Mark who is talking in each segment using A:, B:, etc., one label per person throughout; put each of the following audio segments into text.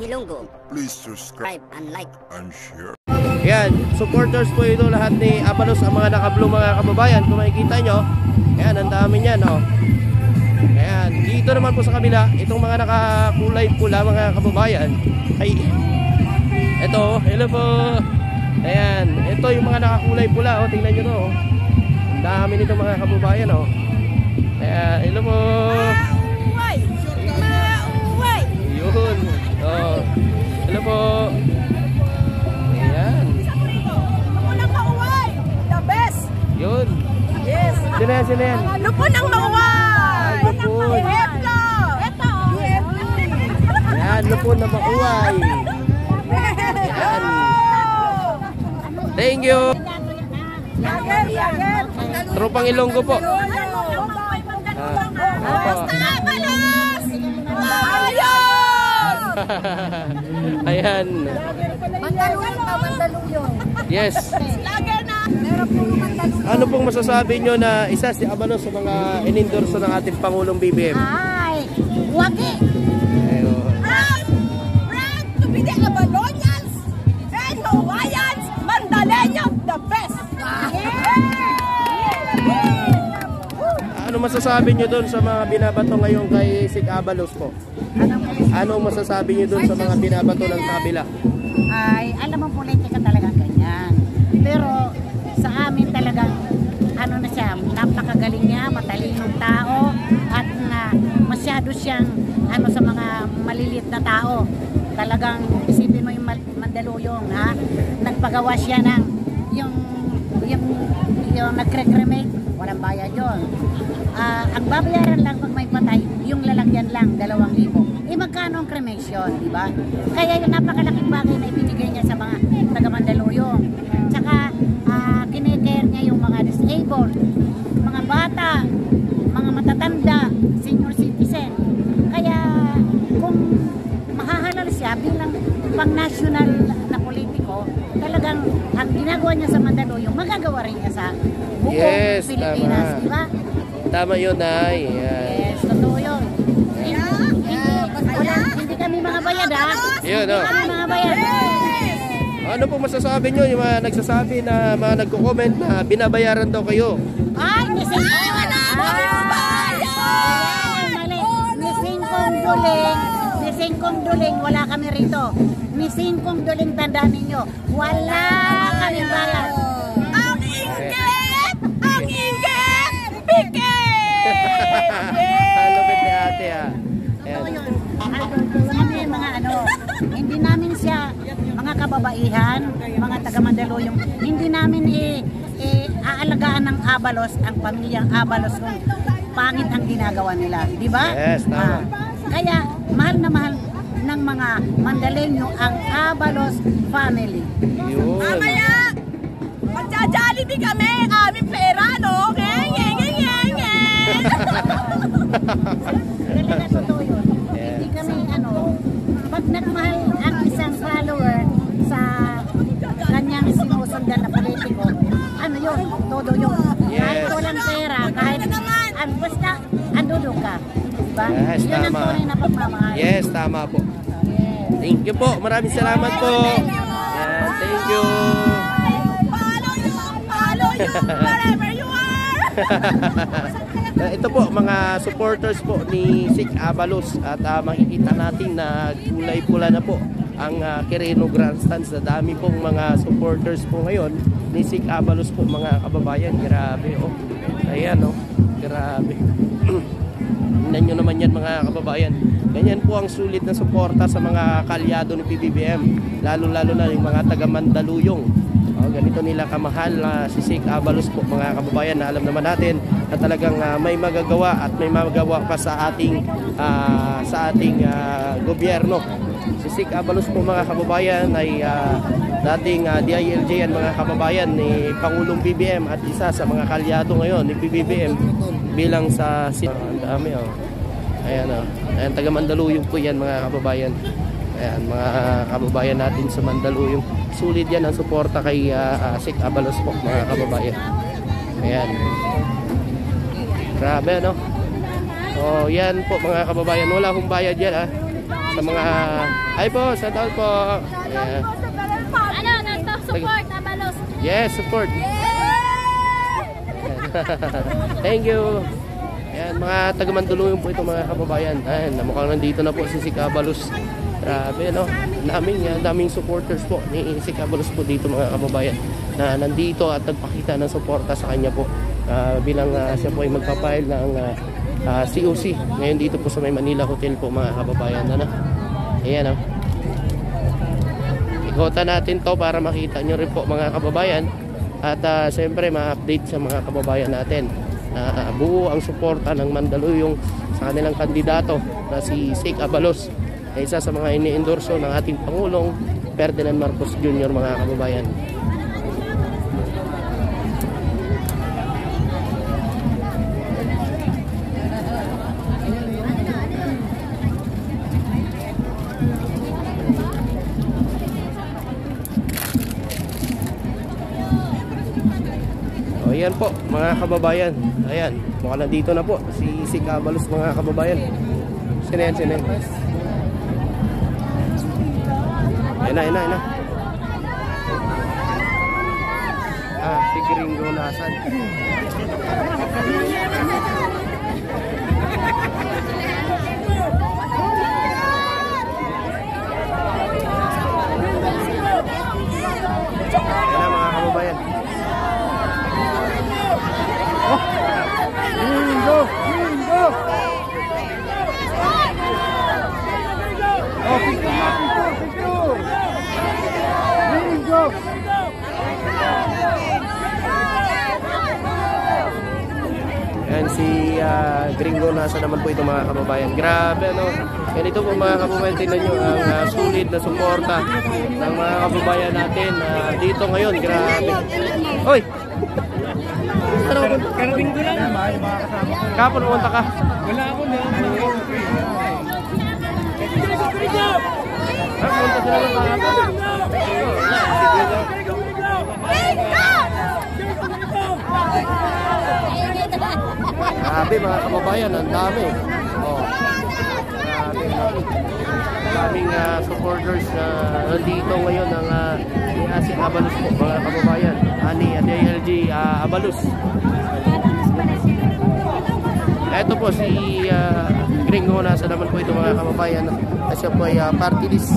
A: Ilonggo.
B: Please subscribe
A: And like
B: and share.
C: Yan, supporters po ito lahat ni Abalos, ang mga naka-blue mga kababayan. Kung makikita nyo, yan, ang dami niyan, oh. Ayan, dito naman po sa kabila, itong mga nakakulay pula mga kababayan. Ay, ito, hello po. Ayan, ito yung mga nakakulay pula, oh, tingnan nyo to, oh. Ang dami nito mga kababayan, oh. Ayan, hello po.
D: Mauway! Mauway!
C: Yun, oh. Hello po. Ayan.
D: Lupo ng mauway! The best!
C: Yun.
D: Yes!
C: Sino yan, sino yan?
D: Lupo ng mauway!
C: Lupon.
D: Ito! Ito!
C: Ayan, lupon na mauway. Ayan. Thank you.
D: Yager! Yager!
C: Tropang Ilonggo po.
D: Basta! Balas! Ayos!
C: Ayan.
D: Mandaluyong na, mandaluyong.
C: Yes.
D: Lager na! Meron pong mandaluyong.
C: Ano pong masasabi nyo na isa si Abalos sa mga in-endorso ng ating Pangulong BBM?
D: Ay! Wagi!
C: Ayun.
D: Proud to be the Abalonians and Hawaiians, Mandaleños, the best!
C: Ano masasabi nyo doon sa mga binabato ngayon kay Sig Abalos po? Ano masasabi nyo doon sa mga binabato ng kabila?
E: Ay, alam mo, politika talagang ganyan. Pero sa amin talagang ano na siya, napakagaling niya, matalinong tao at masyado siyang ano sa mga maliliit na tao. Talagang isipin mo yung Mandaluyong, ha? Nagpagawa siya ng yung nagre-cremate, walang bayad yun. Ang babayaran lang pag may patay, yung lalagyan lang, 2,000. Magkano ang cremation, di ba? Kaya yung napakalaking bagay na ibinigay niya sa mga taga-Mandaluyong. Tsaka, kinecare niya yung mga disabled, mga bata, mga matatanda, senior citizen. Kaya, kung mahahalal siya bilang pang-national na politiko, talagang ang ginagawa niya sa Mandaluyong, magagawa rin niya sa buong Pilipinas, di ba?
C: Tama yun, Nay.
E: Yes, totoo yun. Hindi kami mga bayad, ha?
C: Yun,
E: Hindi kami mga bayad.
C: Ano po masasabi nyo yung mga nagsasabi na mga nagko-comment na binabayaran daw kayo?
E: Ay, nising kong duling, wala kami rito. Nising kong duling, tandaan ninyo, wala kami bayad.
D: Ang inggit! Ang inggit! Pikit!
C: Lupit ni ate, ha?
E: Kami mga hindi namin siya, mga kababaihan, mga taga-Mandaluyong, hindi namin aalagaan ng Abalos, ang pamilyang Abalos kung pangit ang ginagawa nila, di ba?
C: Yes, tama.
E: Kaya mahal na mahal ng mga Mandaleño ang Abalos family.
C: Yun.
D: Mamaya! Magja-jollibee kami! Aming pera, no?
E: Talaga totoo yun. Hindi kami pag nagmahal ang isang follower sa kanyang sinusundan na politiko, yun, todo yun.
C: Yes.
E: Kahit walang pera, kahit basta andudo ka. Diba?
C: Yes,
E: yun ang
C: tama.
E: tunay na pagmamahal.
C: Yes, tama po.
E: Yes.
C: Thank you po. Maraming salamat po. Yan, thank you.
D: Follow you wherever you are!
C: Ito po, mga supporters po ni Sig Abalos. At makikita natin na kulay pula na po ang Quirino Grandstands. Na dami pong mga supporters po ngayon ni Sig Abalos po, mga kababayan. Grabe, oh. Ayan, oh. Grabe. Tingnan nyo naman yan, mga kababayan. Ganyan po ang sulit na suporta sa mga kalyado ni PBBM, lalo-lalo na yung mga taga-Mandaluyong. Ganito nila kamahal na si Sig Abalos po, mga kababayan, na alam naman natin na talagang may magagawa at may magagawa pa sa ating gobyerno. Si Sig Abalos po, mga kababayan, ay dating DILG yan, mga kababayan, ni Pangulong BBM at isa sa mga kalyado ngayon ni PBBM bilang sa ang dami, oh. Ayan, oh. Ayan, taga Mandaluyong po yan, mga kababayan. Ayan, mga kababayan natin sa Mandaluyong. Sulit yan ang suporta kay Sig Abalos po, mga kababayan. Ayan. Grabe, no? Oh, yan po, mga kababayan. Wala akong bayad yan, ha? sa mga ay po, sa taon po. Yeah.
D: Ano, nagpa-support, Abalos.
C: Yes, support. Thank you. Ayan, mga taga-Mandaluyong po ito mga kababayan. Ayan, mukhang nandito na po si Sik Abalos. Grabe, no? Daming supporters po ni Sik Abalos po dito mga kababayan na nandito at nagpakita ng suporta sa kanya po bilang siya po ay magpapile ng COC ngayon dito po sa may Manila Hotel po mga kababayan. Ano? Ayan, no? Ikutan natin to para makita nyo rin po mga kababayan at siyempre ma-update sa mga kababayan natin na buo ang suporta ng Mandaluyong sa kanilang kandidato na si Sik Abalos, na isa sa mga ini-endorso ng ating Pangulong Ferdinand Marcos Jr. mga kababayan. Ayan po mga kababayan. Ayan, mukhang nandito na po si Sik Abalos mga kababayan. Sino yan? Ayan na. Si Gringo nasan? Ayan na mga kababayan. Gringo! Oh, picture! Gringo! Yan si Gringo nasa naman po ito mga kababayan. Grabe, no? Ganito po mga kababayan, tingnan nyo ang sulit na suporta ng mga kababayan natin dito ngayon. Grabe. Hoy!
A: Karating ko lang.
C: Kapon pumunta ka?
A: Wala ako na.
C: Pumunta sila ng mga Grabe mga kababayan, ang dami. Oh. Daming supporters na nandito ngayon ng Sik Abalos po mga kababayan. Ani DLG Abalos. Ito po si Gringo nasa naman po ito mga kababayan. Siya po ay party list.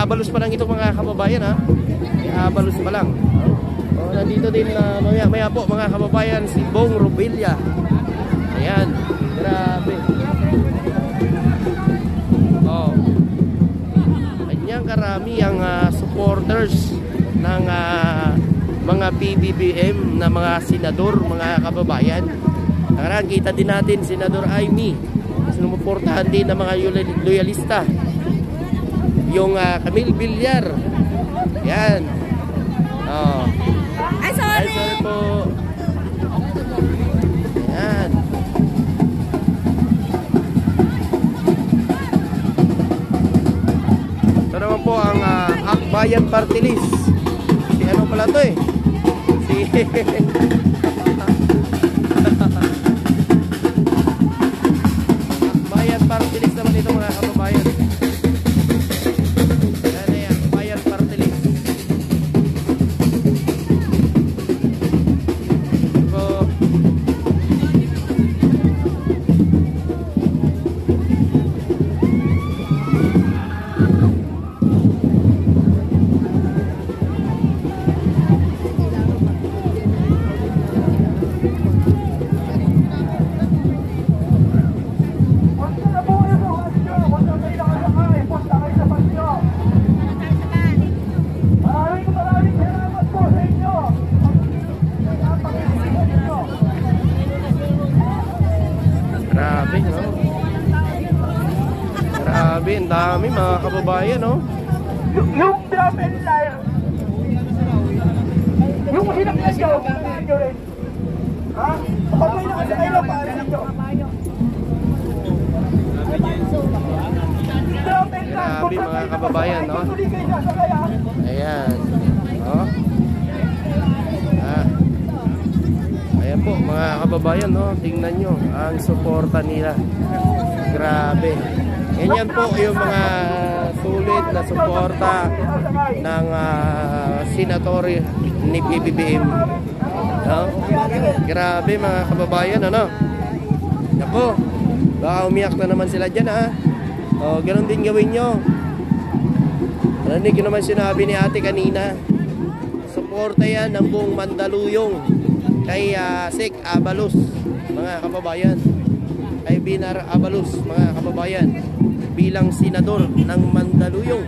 C: Abalos pa lang ito mga kababayan ha. Abalos pa lang. Nandito din maya po mga kababayan si Bong Revilla. Ayan. Grabe. Kanyang karami ang supporters ng mga PBBM na mga senador mga kababayan. Nakaraan kita din natin Senador Amy. Sumuportahan din ng mga loyalista. Yung Camille Villar. Yan.
D: Ay, sorry.
C: Sorry po. Yan. Ito naman po ang Akbayan Party List. Si ano pala to eh? Si Akbayan Party List naman ito mga kababayan. Grabe, ang dami mga kababayan, no?
A: Yung drum and lyre. Yung hinapyan nyo, nyo rin. Ha? Kapag may nakasakay lang, para nyo.
C: Grabe mga kababayan, no? Ayan. Oh. Ayan po mga kababayan, no? Tingnan nyo ang suporta nila. Grabe. Ganyan po yung mga sulit na suporta ng senator ni PBBM. No? Grabe mga kababayan, ano? Naku, baka umiyak na naman sila dyan, ha? O, ganun din gawin nyo. Narinig nyo naman sinabi ni ate kanina. Suporta yan ng buong Mandaluyong kay Sik Abalos, mga kababayan. Kay Binar Abalos, mga kababayan, bilang senador ng Mandaluyong.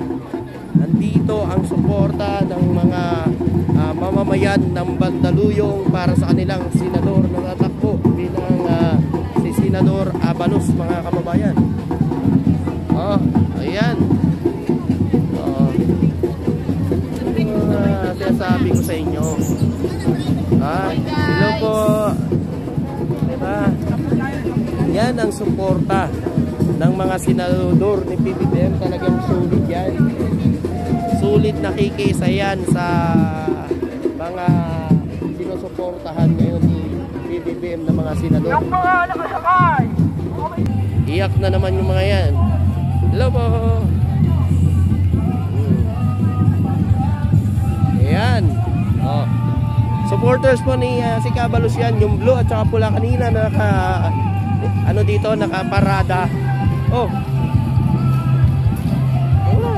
C: Nandito ang suporta ng mga mamamayan ng Mandaluyong para sa kanilang senador na tatakbo bilang si Senador Abalos, mga kababayan. Oh, ayan. Oh. Sinasabi ko sa inyo. Hello po. Diba? Yan ang suporta ng mga senador ni PBBM. Talagang sulit yan. Sulit nakikisa yan sa mga sinusuportahan ngayon ni PBBM ng mga senador.
A: Yung mga nakasakay.
C: Iyak na naman yung mga yan. Hello po. Ayan. Oh. Supporters po ni Sik Abalos yan. Yung blue at saka pula kanina na ano dito, nakaparada. Oh.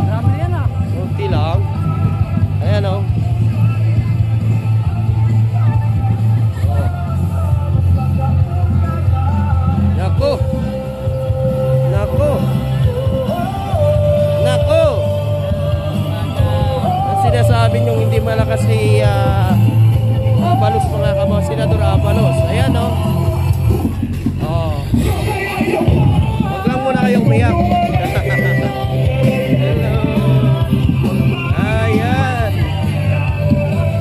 A: Grabe yan ah.
C: Kunti lang. Ayan oh. Nako. Nako. Nako. Ang sinasabi niyong hindi malakas si Abalos, mga kababayan, Senador Abalos. Ayan oh. Oh. Huwag lang muna kayong umiyak. Hello. Ayan.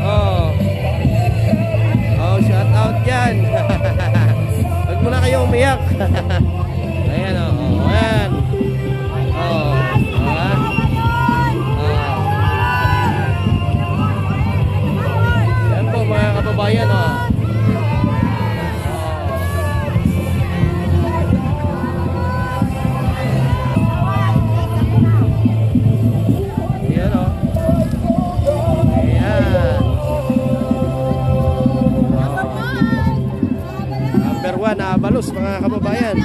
C: Oh. Oh, shout out dyan. Huwag muna kayong umiyak. Ayan oh. Ayan. Oh. Ayan po mga kababayan oh. Number 1 na Abalos, mga kababayan.